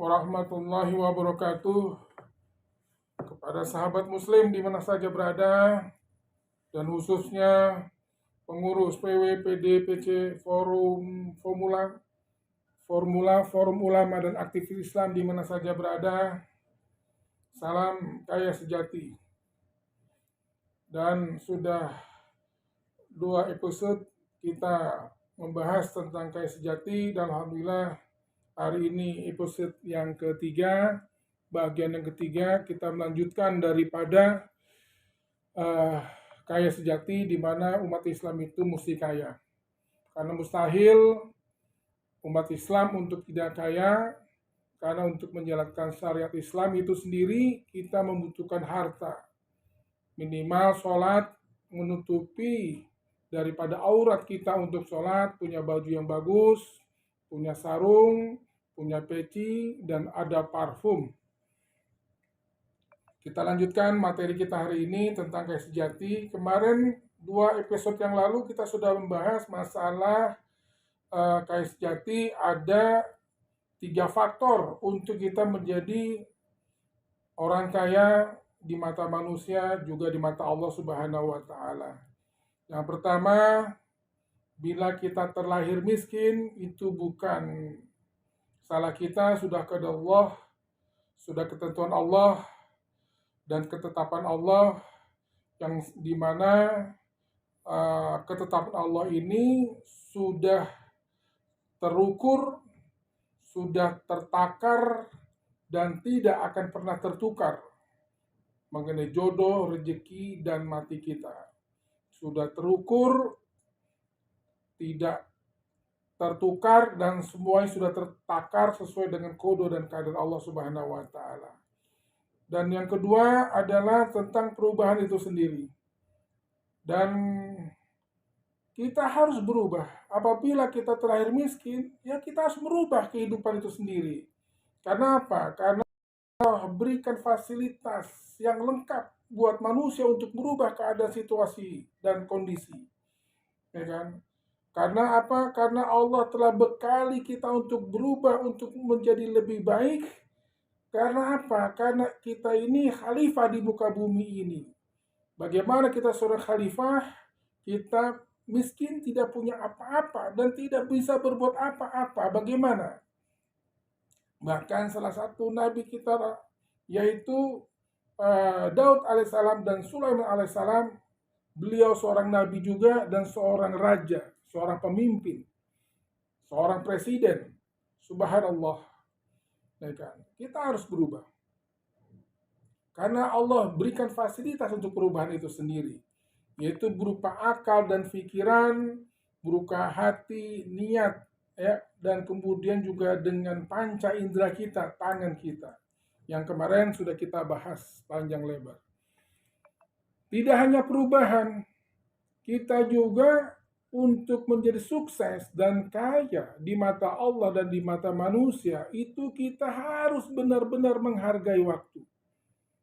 warahmatullahi wabarakatuh. Kepada sahabat muslim di mana saja berada, dan khususnya pengurus PW, PD, PC, Forum Ulama dan aktivis Islam di mana saja berada. Salam kaya sejati. Dan sudah 2 episode kita membahas tentang kaya sejati, dan alhamdulillah hari ini episode yang ketiga, bagian yang ketiga, kita melanjutkan daripada kaya sejati, di mana umat Islam itu mesti kaya. Karena mustahil umat Islam untuk tidak kaya, karena untuk menjalankan syariat Islam itu sendiri kita membutuhkan harta. Minimal sholat menutupi daripada aurat kita untuk sholat, punya baju yang bagus, punya sarung, punya peci, dan ada parfum. Kita lanjutkan materi kita hari ini tentang kaya sejati. Kemarin 2 episode yang lalu kita sudah membahas masalah kaya sejati. Ada 3 faktor untuk kita menjadi orang kaya di mata manusia, juga di mata Allah Subhanahu wa Ta'ala. Yang pertama, bila kita terlahir miskin, itu bukan salah kita, sudah kehendak Allah, sudah ketentuan Allah dan ketetapan Allah, yang dimana ketetapan Allah ini sudah terukur, sudah tertakar, dan tidak akan pernah tertukar mengenai jodoh, rezeki, dan mati kita. Sudah terukur, tidak tertukar, dan semuanya sudah tertakar sesuai dengan kode dan kadar Allah Subhanahu wa Ta'ala. Dan yang kedua adalah tentang perubahan itu sendiri. Dan kita harus berubah. Apabila kita terlahir miskin, ya kita harus merubah kehidupan itu sendiri. Karena apa? Karena Allah berikan fasilitas yang lengkap buat manusia untuk merubah keadaan situasi dan kondisi. Ya kan? Karena apa? Karena Allah telah bekali kita untuk berubah, untuk menjadi lebih baik. Karena apa? Karena kita ini khalifah di muka bumi ini. Bagaimana kita seorang khalifah, kita miskin, tidak punya apa-apa, dan tidak bisa berbuat apa-apa. Bagaimana? Bahkan salah satu nabi kita, yaitu Daud alaihissalam dan Sulaiman alaihissalam, beliau seorang nabi juga dan seorang raja, seorang pemimpin, seorang presiden. Subhanallah. Kita harus berubah. Karena Allah berikan fasilitas untuk perubahan itu sendiri, yaitu berupa akal dan pikiran, berupa hati, niat, ya, dan kemudian juga dengan panca indera kita, tangan kita, yang kemarin sudah kita bahas panjang lebar. Tidak hanya perubahan, kita juga untuk menjadi sukses dan kaya di mata Allah dan di mata manusia, itu kita harus benar-benar menghargai waktu.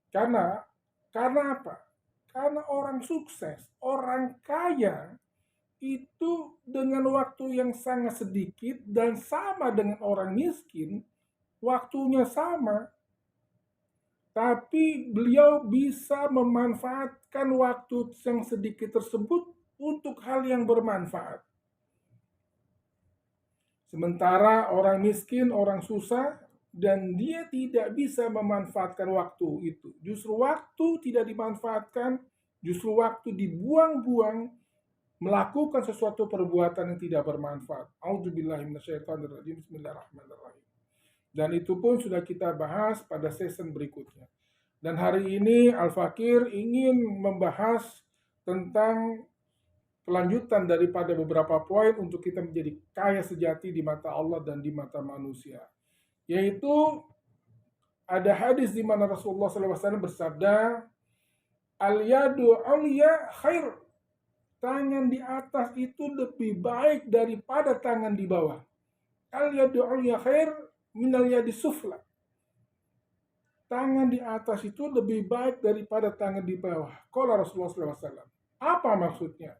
Karena apa? Karena orang sukses, orang kaya, itu dengan waktu yang sangat sedikit dan sama dengan orang miskin, waktunya sama, tapi beliau bisa memanfaatkan waktu yang sedikit tersebut untuk hal yang bermanfaat. Sementara orang miskin, orang susah, dan dia tidak bisa memanfaatkan waktu itu. Justru waktu tidak dimanfaatkan, justru waktu dibuang-buang, melakukan sesuatu perbuatan yang tidak bermanfaat. A'udzubillahi minasyaitonirrajim. Bismillahirrahmanirrahim. Dan itu pun sudah kita bahas pada season berikutnya. Dan hari ini Al-Fakir ingin membahas tentang kelanjutan daripada beberapa poin untuk kita menjadi kaya sejati di mata Allah dan di mata manusia. Yaitu ada hadis di mana Rasulullah SAW bersabda, al-yadu ulya khair, tangan di atas itu lebih baik daripada tangan di bawah. Al-yadu ulya khair minal yadi sufla, tangan di atas itu lebih baik daripada tangan di bawah. Qala Rasulullah SAW. Apa maksudnya?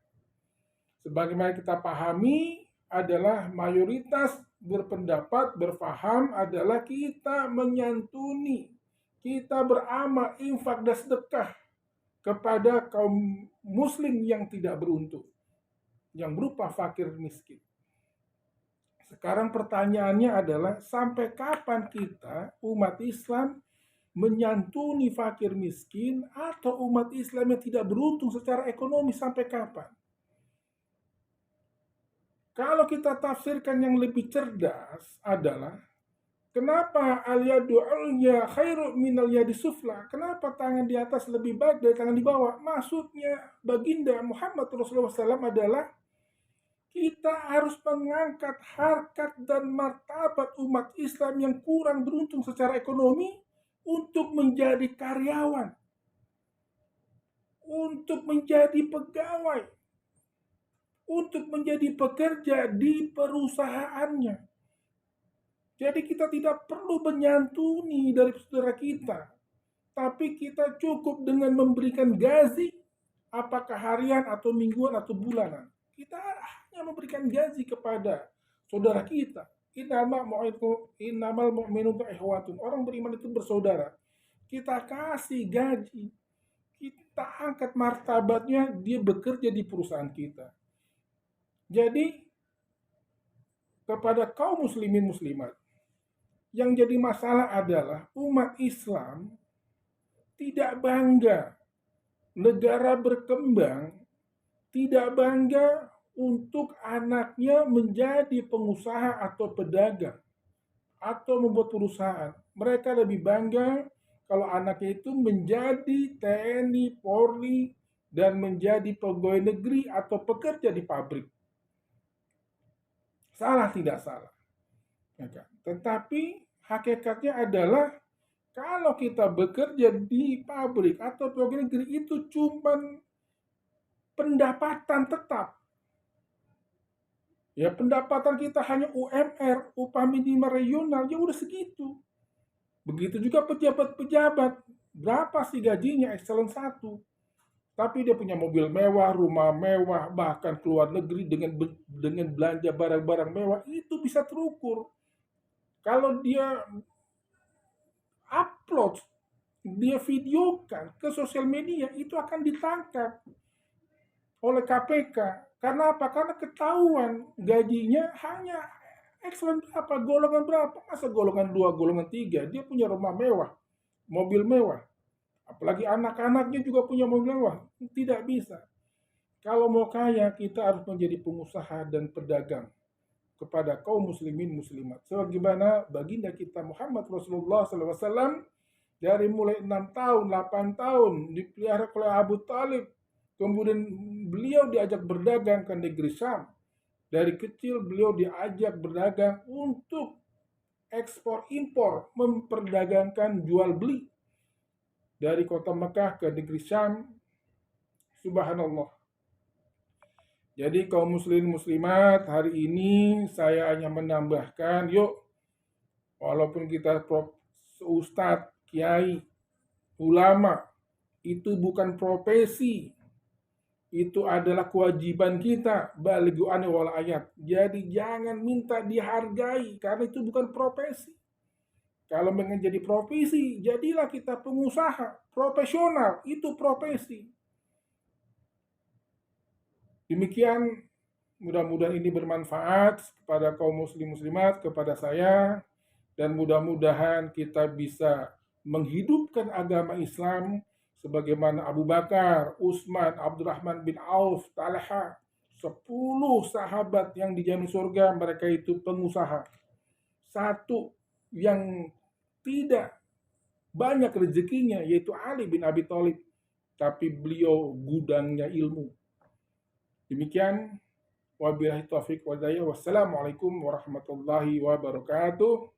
Sebagaimana kita pahami, adalah mayoritas berpendapat, berfaham adalah kita menyantuni, kita beramal, infak dan sedekah kepada kaum muslim yang tidak beruntung, yang berupa fakir miskin. Sekarang pertanyaannya adalah sampai kapan kita umat Islam menyantuni fakir miskin atau umat Islam yang tidak beruntung secara ekonomi, sampai kapan? Kalau kita tafsirkan yang lebih cerdas adalah kenapa al-yadu ulya khairu minal yadi sufla? Kenapa tangan di atas lebih baik dari tangan di bawah? Maksudnya baginda Muhammad Rasulullah SAW adalah kita harus mengangkat harkat dan martabat umat Islam yang kurang beruntung secara ekonomi untuk menjadi karyawan, untuk menjadi pegawai, untuk menjadi pekerja di perusahaannya. Jadi kita tidak perlu menyantuni dari saudara kita, tapi kita cukup dengan memberikan gaji, apakah harian atau mingguan atau bulanan. Kita hanya memberikan gaji kepada saudara kita. Innamal mu'minuna ikhwatun. Orang beriman itu bersaudara. Kita kasih gaji, kita angkat martabatnya, dia bekerja di perusahaan kita. Jadi kepada kaum muslimin muslimat, yang jadi masalah adalah umat Islam tidak bangga negara berkembang, tidak bangga untuk anaknya menjadi pengusaha atau pedagang atau membuat perusahaan. Mereka lebih bangga kalau anaknya itu menjadi TNI, Polri, dan menjadi pegawai negeri atau pekerja di pabrik. Salah tidak salah. Tetapi hakikatnya adalah kalau kita bekerja di pabrik atau pegawai negeri itu cuma pendapatan tetap. Ya, pendapatan kita hanya UMR, upah minimal regional, ya udah segitu. Begitu juga pejabat-pejabat, berapa sih gajinya eselon 1? Tapi dia punya mobil mewah, rumah mewah, bahkan keluar negeri dengan belanja barang-barang mewah, itu bisa terukur. Kalau dia upload, dia videokan ke sosial media, itu akan ditangkap oleh KPK. Karena apa? Karena ketahuan gajinya hanya eselon berapa, golongan berapa. Masa golongan 2, golongan 3, dia punya rumah mewah, mobil mewah. Apalagi anak-anaknya juga punya mobil mewah. Tidak bisa. Kalau mau kaya, kita harus menjadi pengusaha dan pedagang kepada kaum muslimin muslimat. Sebagaimana baginda kita Muhammad Rasulullah SAW dari mulai 6 tahun, 8 tahun dipelihara oleh Abu Talib. Kemudian beliau diajak berdagang ke negeri Syam. Dari kecil beliau diajak berdagang untuk ekspor impor, memperdagangkan jual beli. Dari kota Mekah ke negeri Syam, subhanallah. Jadi kaum muslimin muslimat, hari ini saya hanya menambahkan, yuk, walaupun kita ustadz, kiai, ulama, itu bukan profesi. Itu adalah kewajiban kita, balighu anni wal ayat. Jadi jangan minta dihargai, karena itu bukan profesi. Kalau menjadi profesi, jadilah kita pengusaha profesional, itu profesi. Demikian, mudah-mudahan ini bermanfaat kepada kaum muslim muslimat, kepada saya, dan mudah-mudahan kita bisa menghidupkan agama Islam sebagaimana Abu Bakar, Utsman, Abdurrahman bin Auf, Talha, 10 sahabat yang dijamin surga, mereka itu pengusaha. Satu yang tidak banyak rezekinya yaitu Ali bin Abi Thalib, tapi beliau gudangnya ilmu. Demikian, wabillahi taufiq wal hidayah. Wassalamualaikum warahmatullahi wabarakatuh.